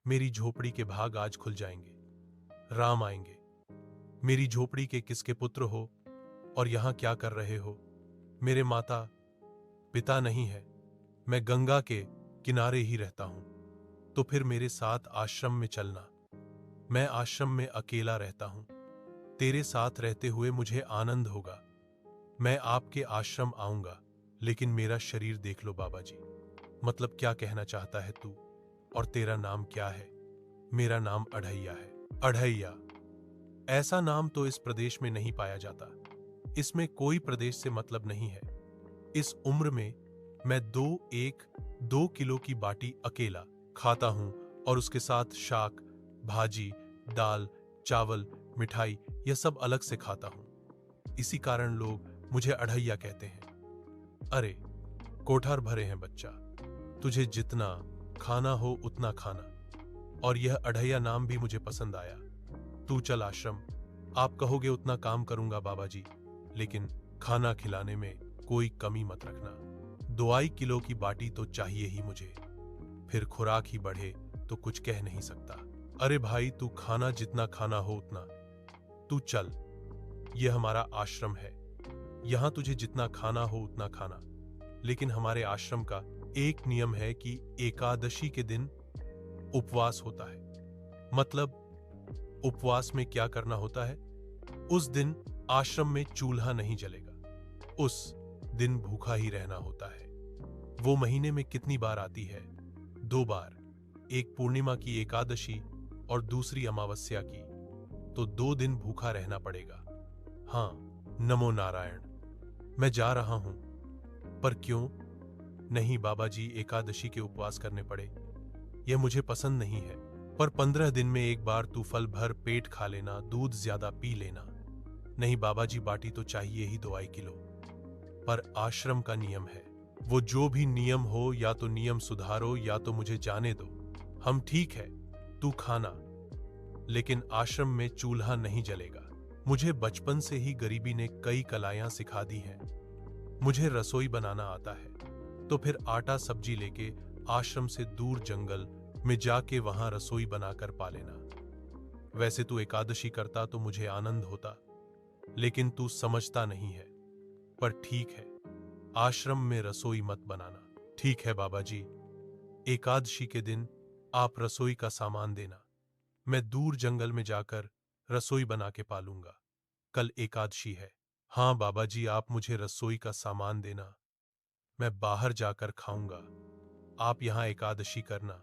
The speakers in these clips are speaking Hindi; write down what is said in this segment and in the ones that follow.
मेरी झोपड़ी के भाग आज खुल जाएंगे। राम आएंगे। मेरी झोपड़ी के किसके पुत्र हो और यहां क्या कर रहे हो? मेरे माता पिता नहीं है, मैं गंगा के किनारे ही रहता हूं। तो फिर मेरे साथ आश्रम में चलना। मैं आश्रम में अकेला रहता हूं। तेरे साथ रहते हुए मुझे आनंद होगा। मैं आपके आश्रम आऊंगा, लेकिन मेरा शरीर देख लो बाबा जी। मतलब क्या कहना चाहता है तू? और तेरा नाम क्या है? मेरा नाम अढ़ैया है। अढ़ैया ऐसा नाम तो इस प्रदेश में नहीं पाया जाता। इसमें कोई प्रदेश से मतलब नहीं है। इस उम्र में मैं 2 किलो की बाटी अकेला खाता हूं और उसके साथ शाक, भाजी, दाल, चावल, मिठाई यह सब अलग से खाता हूं। इसी कारण लोग मुझे अढ़ैया कहते हैं। अरे कोठार भरे हैं बच्चा, तुझे जितना खाना हो उतना खाना। और यह अढ़ैया नाम भी मुझे पसंद आया। तू चल आश्रम, आप कहोगे उतना काम करूंगा बाबा जी, लेकिन खाना खिलाने में कोई कमी मत रखना। 2 किलो की बाटी तो चाहिए ही मुझे, फिर खुराक ही बढ़े तो कुछ कह नहीं सकता। अरे भाई तू खाना जितना खाना हो उतना, तू चल, यह हमारा आश्रम है। यहां तुझे जितना खाना हो उतना खाना। लेकिन हमारे आश्रम का एक नियम है कि एकादशी के दिन उपवास होता है। मतलब उपवास में क्या करना होता है? उस दिन आश्रम में चूल्हा नहीं जलेगा। उस दिन भूखा ही रहना होता है। वो महीने में कितनी बार आती है? 2 बार। एक पूर्णिमा की एकादशी और दूसरी अमावस्या की। तो 2 दिन भूखा रहना पड़ेगा। हाँ, नमो नारायण। मैं जा रहा हूं। पर क्यों? नहीं बाबा जी, एकादशी के उपवास करने पड़े, यह मुझे पसंद नहीं है। पर 15 दिन में एक बार तू फल भर पेट खा लेना, दूध ज्यादा पी लेना। नहीं बाबा जी, बाटी तो चाहिए ही 2 किलो। पर आश्रम का नियम है। वो जो भी नियम हो, या तो नियम सुधारो या तो मुझे जाने दो। हम ठीक है, तू खाना, लेकिन आश्रम में चूल्हा नहीं जलेगा। मुझे बचपन से ही गरीबी ने कई कलाएं सिखा दी हैं। मुझे रसोई बनाना आता है। तो फिर आटा सब्जी लेके आश्रम से दूर जंगल में जाके वहां रसोई बनाकर पा लेना। वैसे तू एकादशी करता तो मुझे आनंद होता, लेकिन तू समझता नहीं है। पर ठीक है, आश्रम में रसोई मत बनाना। ठीक है बाबा जी, एकादशी के दिन आप रसोई का सामान देना। मैं दूर जंगल में जाकर रसोई बना के पालूंगा। कल एकादशी है। हाँ बाबा जी, आप मुझे रसोई का सामान देना, मैं बाहर जाकर खाऊंगा। आप यहां एकादशी करना।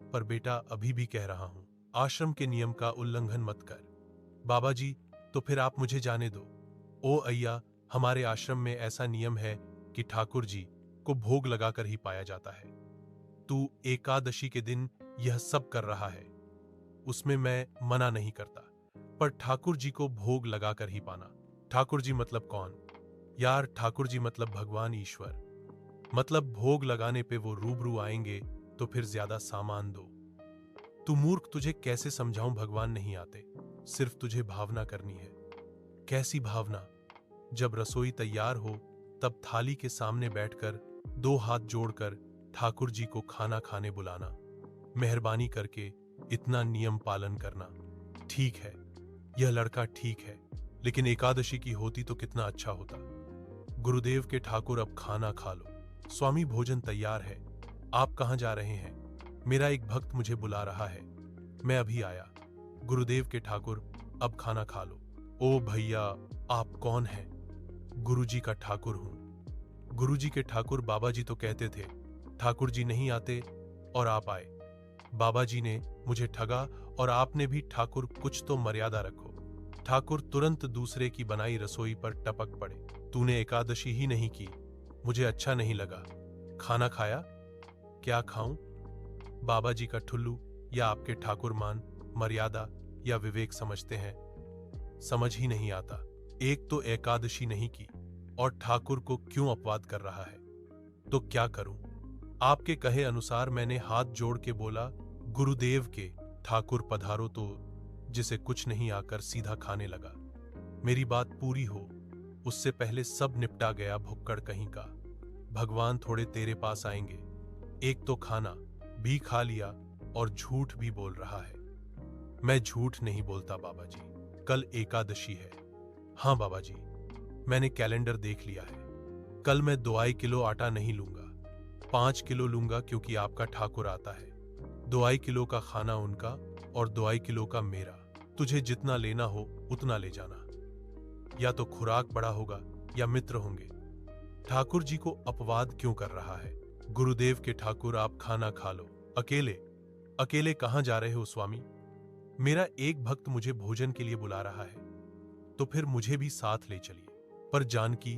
पर बेटा, अभी भी कह रहा हूं, आश्रम के नियम का उल्लंघन मत कर। बाबा जी, तो फिर आप मुझे जाने दो। ओ अय्या, हमारे आश्रम में ऐसा नियम है कि ठाकुर जी को भोग लगाकर ही पाया जाता है। तू एकादशी के दिन यह सब कर रहा है, उसमें मैं मना नहीं करता, पर ठाकुर जी को भोग लगाकर ही पाना। ठाकुर जी मतलब कौन? यार, ठाकुर जी मतलब भगवान ईश्वर। मतलब भोग लगाने पे वो रूबरू आएंगे, तो फिर ज्यादा सामान दो। तू मूर्ख, तुझे कैसे समझाऊं? भगवान नहीं आते, सिर्फ तुझे भावना करनी है। कैसी भावना? जब रसोई तैयार हो तब थाली के सामने बैठकर 2 हाथ जोड़कर ठाकुर जी को खाना खाने बुलाना। मेहरबानी करके इतना नियम पालन करना। ठीक है, यह लड़का ठीक है, लेकिन एकादशी की होती तो कितना अच्छा होता। गुरुदेव के ठाकुर, अब खाना खा लो। स्वामी, भोजन तैयार है। आप कहां जा रहे हैं? मेरा एक भक्त मुझे बुला रहा है, मैं अभी आया। गुरुदेव के ठाकुर, अब खाना खा लो। ओ भैया, आप कौन हैं? गुरुजी का ठाकुर हूं। गुरुजी के ठाकुर? बाबा जी तो कहते थे ठाकुर जी नहीं आते और आप आए। बाबा जी ने मुझे ठगा और आपने भी। ठाकुर, कुछ तो मर्यादा रखो। ठाकुर तुरंत दूसरे की बनाई रसोई पर टपक पड़े। तूने एकादशी ही नहीं की, मुझे अच्छा नहीं लगा। खाना खाया? क्या खाऊं? बाबा जी का ठुल्लू या आपके ठाकुर मान मर्यादा या विवेक समझते हैं? समझ ही नहीं आता। एक तो एकादशी नहीं की और ठाकुर को क्यों अपवाद कर रहा है? तो क्या करूं? आपके कहे अनुसार मैंने हाथ जोड़ के बोला, गुरुदेव के ठाकुर पधारो, तो जिसे कुछ नहीं आकर सीधा खाने लगा। मेरी बात पूरी हो उससे पहले सब निपटा गया। भुक्कड़ कहीं का। भगवान थोड़े तेरे पास आएंगे। एक तो खाना भी खा लिया और झूठ भी बोल रहा है। मैं झूठ नहीं बोलता बाबा जी, कल एकादशी है। हाँ बाबा जी, मैंने कैलेंडर देख लिया है। कल मैं 2 किलो आटा नहीं लूंगा, 5 किलो लूंगा, क्योंकि आपका ठाकुर आता है। 2 किलो का खाना उनका और 2 किलो का मेरा। तुझे जितना लेना हो उतना ले जाना। या तो खुराक बड़ा होगा या मित्र होंगे। ठाकुर जी को अपवाद क्यों कर रहा है? गुरुदेव के ठाकुर, आप खाना खा लो। अकेले अकेले कहां जा रहे हो स्वामी? मेरा एक भक्त मुझे भोजन के लिए बुला रहा है, तो फिर मुझे भी साथ ले चलिए। पर जानकी,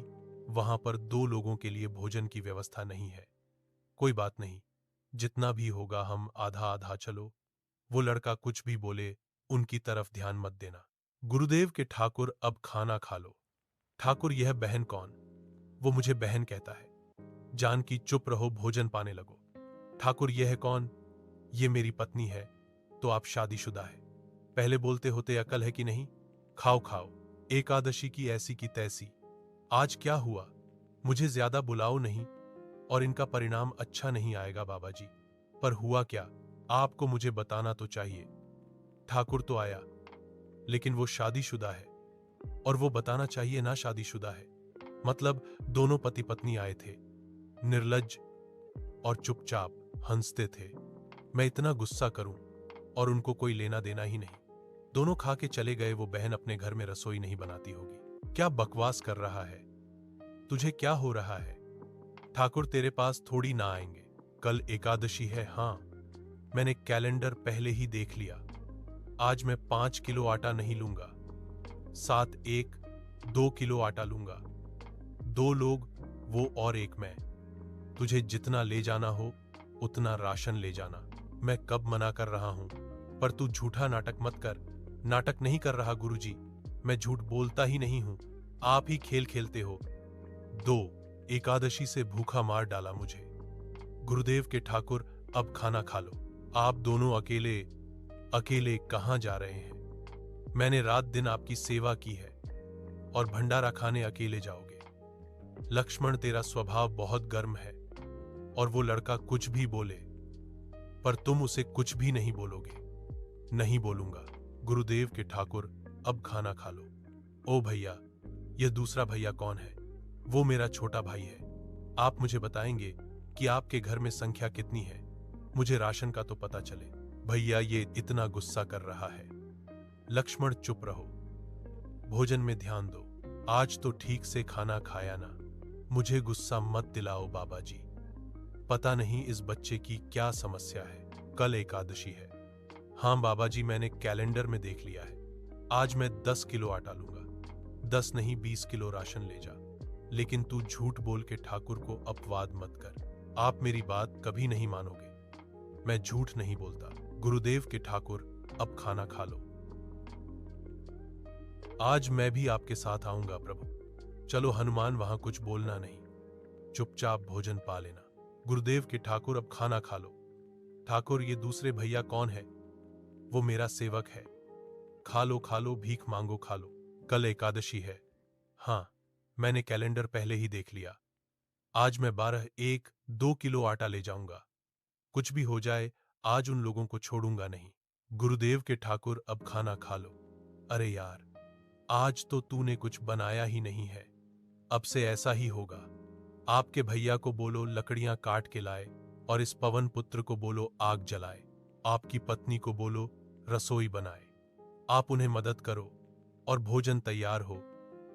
वहां पर 2 लोगों के लिए भोजन की व्यवस्था नहीं है। कोई बात नहीं, जितना भी होगा हम आधा आधा चलो। वो लड़का कुछ भी बोले, उनकी तरफ ध्यान मत देना। गुरुदेव के ठाकुर, अब खाना खा लो। ठाकुर, यह बहन कौन? वो मुझे बहन कहता है। जानकी, चुप रहो, भोजन पाने लगो। ठाकुर, यह है कौन? ये मेरी पत्नी है। तो आप शादीशुदा है? पहले बोलते होते अकल है कि नहीं? खाओ खाओ, एकादशी की ऐसी की तैसी। आज क्या हुआ? मुझे ज्यादा बुलाओ नहीं, और इनका परिणाम अच्छा नहीं आएगा बाबा जी। पर हुआ क्या? आपको मुझे बताना तो चाहिए। ठाकुर तो आया, लेकिन वो शादीशुदा है, और वो बताना चाहिए ना शादीशुदा है। मतलब दोनों पति पत्नी आए थे, निर्लज्ज और चुपचाप हंसते थे। मैं इतना गुस्सा करूं और उनको कोई लेना देना ही नहीं। दोनों खा के चले गए। वो बहन अपने घर में रसोई नहीं बनाती होगी। क्या बकवास कर रहा है? तुझे क्या हो रहा है? ठाकुर, तेरे पास थोड़ी ना आएंगे। कल एकादशी है। हाँ, मैंने कैलेंडर पहले ही देख लिया। आज मैं 5 किलो आटा नहीं लूंगा, साथ 2 किलो आटा लूंगा। 2 लोग, वो और एक मैं। तुझे जितना ले जाना हो उतना राशन ले जाना। मैं कब मना कर रहा हूं? पर तू झूठा नाटक मत कर। नाटक नहीं कर रहा गुरुजी, मैं झूठ बोलता ही नहीं हूं। आप ही खेल खेलते हो। 2 एकादशी से भूखा मार डाला मुझे। गुरुदेव के ठाकुर, अब खाना खा लो। आप दोनों अकेले अकेले कहां जा रहे हैं? मैंने रात दिन आपकी सेवा की है, और भंडारा खाने अकेले जाओगे? लक्ष्मण, तेरा स्वभाव बहुत गर्म है, और वो लड़का कुछ भी बोले, पर तुम उसे कुछ भी नहीं बोलोगे। नहीं बोलूंगा। गुरुदेव के ठाकुर, अब खाना खा लो। ओ भैया, यह दूसरा भैया कौन है? वो मेरा छोटा भाई है। आप मुझे बताएंगे कि आपके घर में संख्या कितनी है? मुझे राशन का तो पता चले। भैया, ये इतना गुस्सा कर रहा है। लक्ष्मण, चुप रहो, भोजन में ध्यान दो। आज तो ठीक से खाना खाया ना। मुझे गुस्सा मत दिलाओ बाबा जी। पता नहीं इस बच्चे की क्या समस्या है। कल एकादशी है। हाँ बाबा जी, मैंने कैलेंडर में देख लिया है। आज मैं 10 किलो आटा लूंगा। 10 नहीं, 20 किलो राशन ले जा। लेकिन तू झूठ बोल के ठाकुर को अपवाद मत कर। आप मेरी बात कभी नहीं मानोगे। मैं झूठ नहीं बोलता। गुरुदेव के ठाकुर, अब खाना खा लो। आज मैं भी आपके साथ आऊंगा प्रभु। चलो हनुमान, वहां कुछ बोलना नहीं, चुपचाप भोजन पा लेना। गुरुदेव के ठाकुर, अब खाना खा लो। ठाकुर, ये दूसरे भैया कौन है? वो मेरा सेवक है। खा लो, भीख मांगो, खा लो। कल एकादशी है। हाँ, मैंने कैलेंडर पहले ही देख लिया। आज मैं 2 किलो आटा ले जाऊंगा। कुछ भी हो जाए, आज उन लोगों को छोड़ूंगा नहीं। गुरुदेव के ठाकुर, अब खाना खा लो। अरे यार, आज तो तूने कुछ बनाया ही नहीं है। अब से ऐसा ही होगा। आपके भैया को बोलो लकड़ियां काट के लाए, और इस पवन पुत्र को बोलो आग जलाए। आपकी पत्नी को बोलो रसोई बनाए। आप उन्हें मदद करो, और भोजन तैयार हो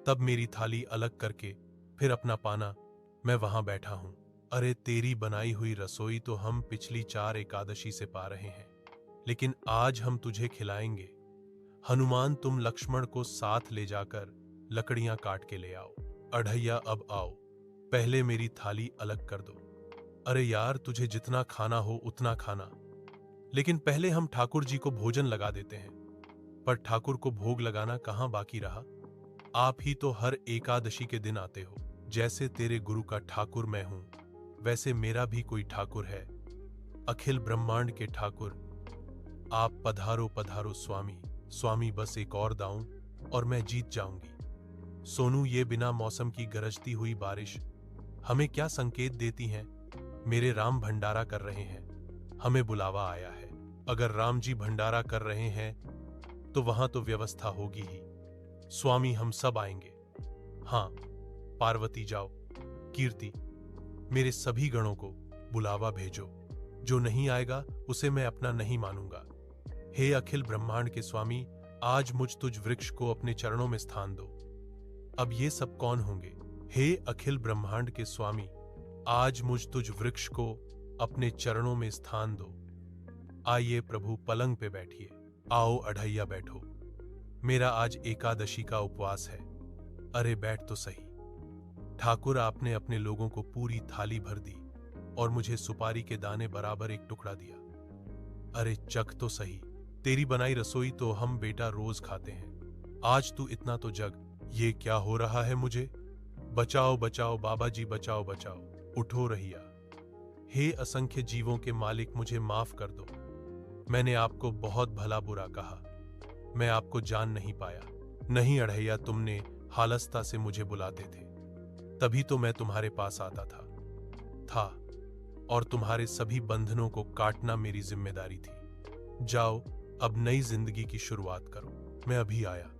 तब मेरी थाली अलग करके फिर अपना पाना। मैं वहां बैठा हूं। अरे, तेरी बनाई हुई रसोई तो हम पिछली 4 एकादशी से पा रहे हैं, लेकिन आज हम तुझे खिलाएंगे। हनुमान, तुम लक्ष्मण को साथ ले जाकर लकड़ियां काट के ले आओ। अढ़ैया, अब आओ, पहले मेरी थाली अलग कर दो। अरे यार, तुझे जितना खाना हो उतना खाना, लेकिन पहले हम ठाकुर जी को भोजन लगा देते हैं। पर ठाकुर को भोग लगाना कहां बाकी रहा? आप ही तो हर एकादशी के दिन आते हो। जैसे तेरे गुरु का ठाकुर मैं हूं, वैसे मेरा भी कोई ठाकुर है। अखिल ब्रह्मांड के ठाकुर, आप पधारो पधारो स्वामी। स्वामी, बस एक और दाऊं और मैं जीत जाऊंगी। सोनू, ये बिना मौसम की गरजती हुई बारिश हमें क्या संकेत देती हैं? मेरे राम भंडारा कर रहे हैं, हमें बुलावा आया है। अगर राम जी भंडारा कर रहे हैं तो वहां तो व्यवस्था होगी ही। स्वामी हम सब आएंगे। हाँ, पार्वती जाओ, कीर्ति, मेरे सभी गणों को बुलावा भेजो। जो नहीं आएगा उसे मैं अपना नहीं मानूंगा। हे अखिल ब्रह्मांड के स्वामी, आज मुझ तुझ वृक्ष को अपने चरणों में स्थान दो। अब ये सब कौन होंगे? हे अखिल ब्रह्मांड के स्वामी, आज मुझ तुझ वृक्ष को अपने चरणों में स्थान दो। आइए प्रभु, पलंग पे बैठिए। आओ अढ़ैया बैठो। मेरा आज एकादशी का उपवास है। अरे बैठ तो सही। ठाकुर, आपने अपने लोगों को पूरी थाली भर दी और मुझे सुपारी के दाने बराबर एक टुकड़ा दिया। अरे चख तो सही। तेरी बनाई रसोई तो हम बेटा रोज खाते हैं। आज तू इतना तो जग। ये क्या हो रहा है मुझे? बचाओ बचाओ बाबा जी, बचाओ बचाओ। उठो रहिया। हे असंख्य जीवों के मालिक, मुझे माफ कर दो। मैंने आपको बहुत भला बुरा कहा। मैं आपको जान नहीं पाया। नहीं अढ़ैया, तुमने हालस्ता से मुझे बुलाते थे, तभी तो मैं तुम्हारे पास आता था और तुम्हारे सभी बंधनों को काटना मेरी जिम्मेदारी थी। जाओ, अब नई जिंदगी की शुरुआत करो। मैं अभी आया।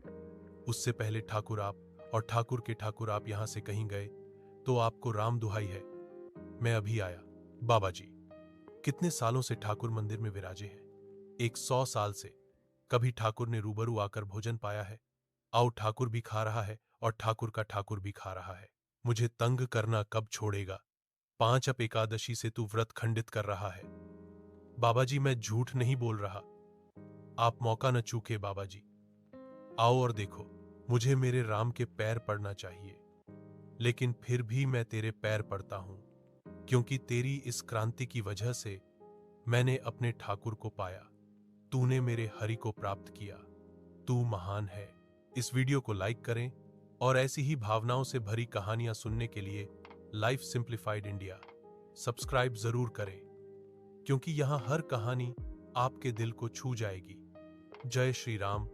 उससे पहले ठाकुर आप और ठाकुर के ठाकुर आप यहां से कहीं गए तो आपको राम दुहाई है, मैं अभी आया। बाबा जी, कितने सालों से ठाकुर मंदिर में विराजे हैं? 100 साल से। कभी ठाकुर ने रूबरू आकर भोजन पाया है? आओ, ठाकुर भी खा रहा है और ठाकुर का ठाकुर भी खा रहा है। मुझे तंग करना कब छोड़ेगा? 5 अप एकादशी से तू व्रत खंडित कर रहा है। बाबा जी, मैं झूठ नहीं बोल रहा। आप मौका न चूके बाबा जी। आओ और देखो, मुझे मेरे राम के पैर पड़ना चाहिए, लेकिन फिर भी मैं तेरे पैर पड़ता हूं, क्योंकि तेरी इस क्रांति की वजह से मैंने अपने ठाकुर को पाया। तूने मेरे हरि को प्राप्त किया। तू महान है। इस वीडियो को लाइक करें और ऐसी ही भावनाओं से भरी कहानियां सुनने के लिए लाइफ सिंप्लीफाइड इंडिया सब्सक्राइब जरूर करें, क्योंकि यहां हर कहानी आपके दिल को छू जाएगी। जय श्री राम,